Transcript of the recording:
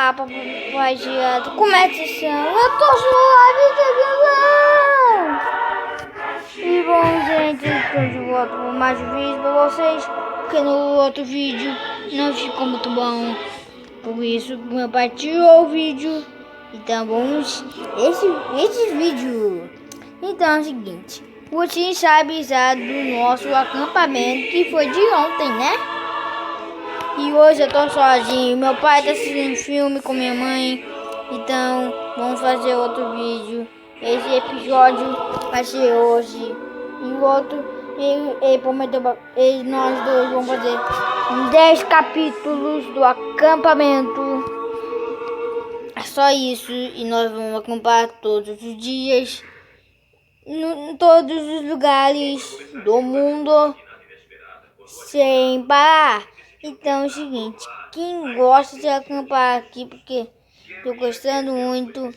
Olá, papai Giado. Como é que vocês estão? Eu tô suave, e bom, gente, estou de volta para mais um vídeo para vocês, porque no outro vídeo não ficou muito bom. Por isso, meu pai tirou o vídeo. Então, vamos esse vídeo. Então, é o seguinte. Você sabe já do nosso acampamento que foi de ontem, né? E hoje eu tô sozinho. Meu pai tá assistindo filme com minha mãe. Então, vamos fazer outro vídeo. Esse episódio vai ser hoje. E o outro, ele prometeu, nós dois vamos fazer 10 capítulos do acampamento. É só isso. E nós vamos acampar todos os dias. Em todos os lugares do mundo. Sem parar. Então é o seguinte, quem gosta de acampar aqui, porque tô gostando muito,